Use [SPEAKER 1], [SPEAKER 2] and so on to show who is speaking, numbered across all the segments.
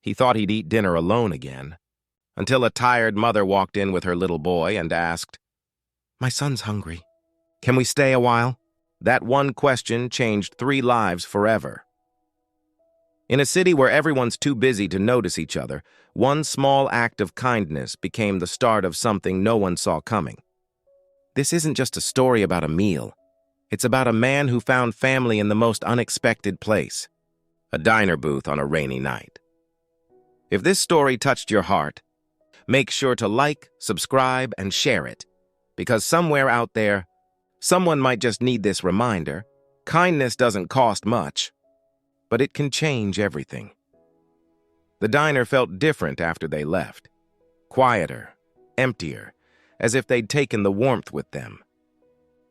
[SPEAKER 1] He thought he'd eat dinner alone again, until a tired mother walked in with her little boy and asked, "My son's hungry. Can we stay a while?" That one question changed 3 lives forever. In a city where everyone's too busy to notice each other, one small act of kindness became the start of something no one saw coming. This isn't just a story about a meal. It's about a man who found family in the most unexpected place, a diner booth on a rainy night. If this story touched your heart, make sure to like, subscribe, and share it, because somewhere out there, someone might just need this reminder. Kindness doesn't cost much, but it can change everything. The diner felt different after they left. Quieter, emptier, as if they'd taken the warmth with them.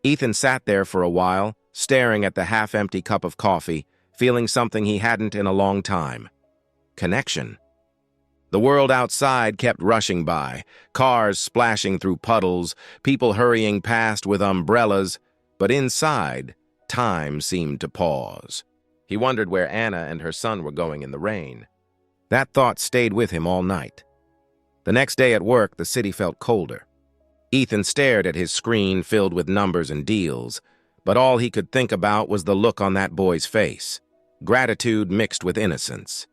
[SPEAKER 1] Ethan sat there for a while, staring at the half-empty cup of coffee, feeling something he hadn't in a long time. Connection. The world outside kept rushing by, cars splashing through puddles, people hurrying past with umbrellas, but inside, time seemed to pause. He wondered where Anna and her son were going in the rain. That thought stayed with him all night. The next day at work, the city felt colder. Ethan stared at his screen filled with numbers and deals, but all he could think about was the look on that boy's face, gratitude mixed with innocence.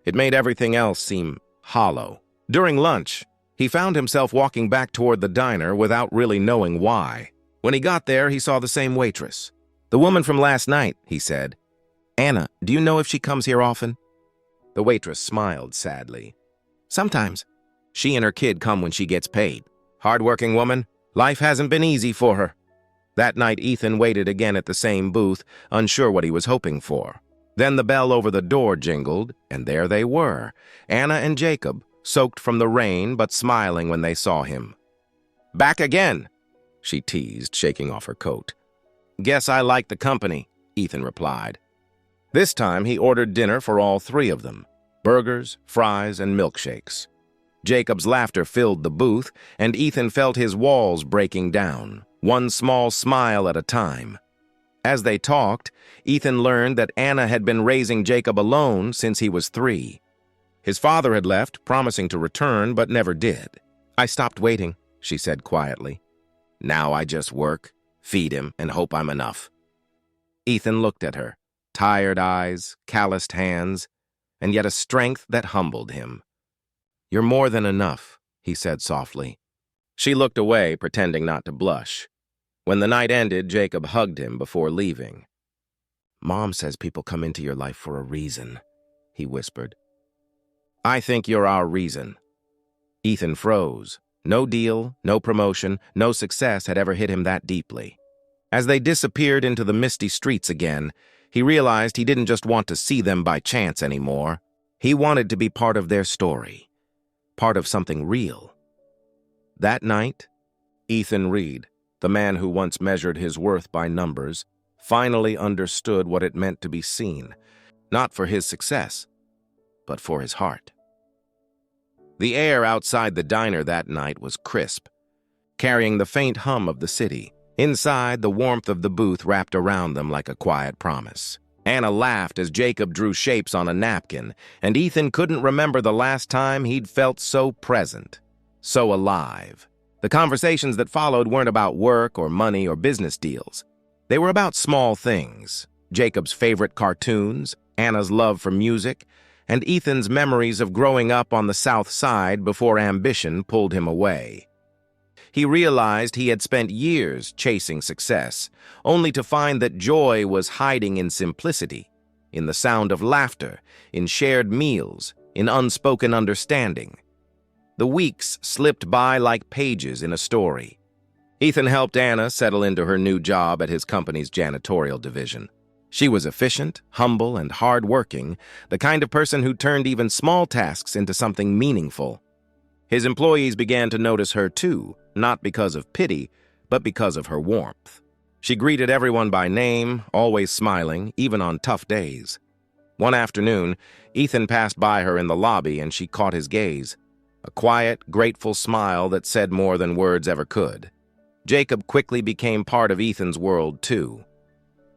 [SPEAKER 1] It made everything else seem hollow. During lunch, he found himself walking back toward the diner without really knowing why. When he got there, he saw the same waitress. "The woman from last night," he said. "Anna, do you know if she comes here often?" The waitress smiled sadly. "Sometimes. She and her kid come when she gets paid. Hard-working woman. Life hasn't been easy for her." That night, Ethan waited again at the same booth, unsure what he was hoping for. Then the bell over the door jingled, and there they were, Anna and Jacob, soaked from the rain but smiling when they saw him. "Back again," she teased, shaking off her coat. "Guess I like the company," Ethan replied. This time he ordered dinner for all 3 of them, burgers, fries, and milkshakes. Jacob's laughter filled the booth, and Ethan felt his walls breaking down, one small smile at a time. As they talked, Ethan learned that Anna had been raising Jacob alone since he was 3. His father had left, promising to return, but never did. "I stopped waiting," she said quietly. "Now I just work, feed him, and hope I'm enough." Ethan looked at her, tired eyes, calloused hands, and yet a strength that humbled him. "You're more than enough," he said softly. She looked away, pretending not to blush. When the night ended, Jacob hugged him before leaving. "Mom says people come into your life for a reason," he whispered. "I think you're our reason." Ethan froze. No deal, no promotion, no success had ever hit him that deeply. As they disappeared into the misty streets again, he realized he didn't just want to see them by chance anymore. He wanted to be part of their story, part of something real. That night, Ethan Reed, the man who once measured his worth by numbers, finally understood what it meant to be seen, not for his success, but for his heart. The air outside the diner that night was crisp, carrying the faint hum of the city. Inside, the warmth of the booth wrapped around them like a quiet promise. Anna laughed as Jacob drew shapes on a napkin, and Ethan couldn't remember the last time he'd felt so present, so alive. The conversations that followed weren't about work or money or business deals. They were about small things: Jacob's favorite cartoons, Anna's love for music, and Ethan's memories of growing up on the South Side before ambition pulled him away. He realized he had spent years chasing success, only to find that joy was hiding in simplicity, in the sound of laughter, in shared meals, in unspoken understanding. The weeks slipped by like pages in a story. Ethan helped Anna settle into her new job at his company's janitorial division. She was efficient, humble, and hard-working, the kind of person who turned even small tasks into something meaningful. His employees began to notice her too, not because of pity, but because of her warmth. She greeted everyone by name, always smiling, even on tough days. One afternoon, Ethan passed by her in the lobby and she caught his gaze. A quiet, grateful smile that said more than words ever could. Jacob quickly became part of Ethan's world, too.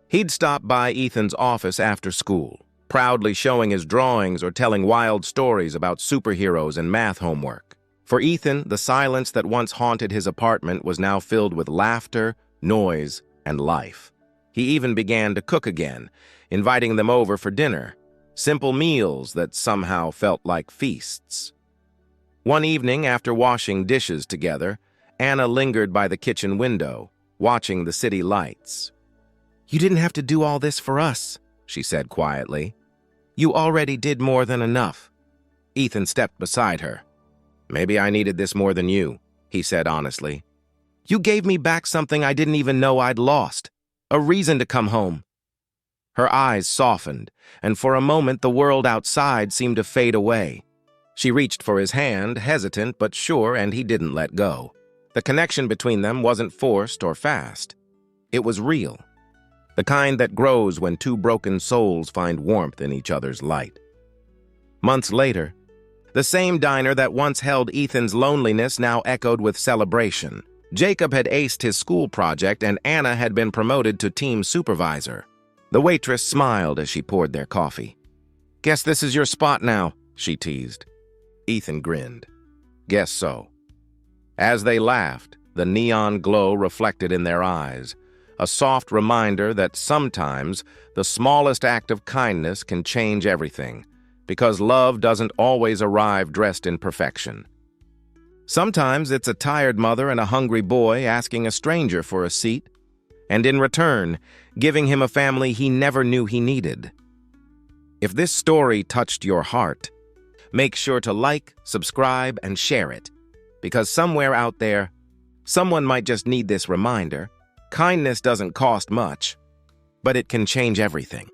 [SPEAKER 1] He'd stop by Ethan's office after school, proudly showing his drawings or telling wild stories about superheroes and math homework. For Ethan, the silence that once haunted his apartment was now filled with laughter, noise, and life. He even began to cook again, inviting them over for dinner, simple meals that somehow felt like feasts. One evening, after washing dishes together, Anna lingered by the kitchen window, watching the city lights. "You didn't have to do all this for us," she said quietly. "You already did more than enough." Ethan stepped beside her. "Maybe I needed this more than you," he said honestly. "You gave me back something I didn't even know I'd lost, a reason to come home." Her eyes softened, and for a moment the world outside seemed to fade away. She reached for his hand, hesitant but sure, and he didn't let go. The connection between them wasn't forced or fast. It was real. The kind that grows when two broken souls find warmth in each other's light. Months later, the same diner that once held Ethan's loneliness now echoed with celebration. Jacob had aced his school project and Anna had been promoted to team supervisor. The waitress smiled as she poured their coffee. "Guess this is your spot now," she teased. Ethan grinned. "Guess so." As they laughed, the neon glow reflected in their eyes, a soft reminder that sometimes the smallest act of kindness can change everything, because love doesn't always arrive dressed in perfection. Sometimes it's a tired mother and a hungry boy asking a stranger for a seat, and in return, giving him a family he never knew he needed. If this story touched your heart, make sure to like, subscribe, and share it, because somewhere out there, someone might just need this reminder. Kindness doesn't cost much, but it can change everything.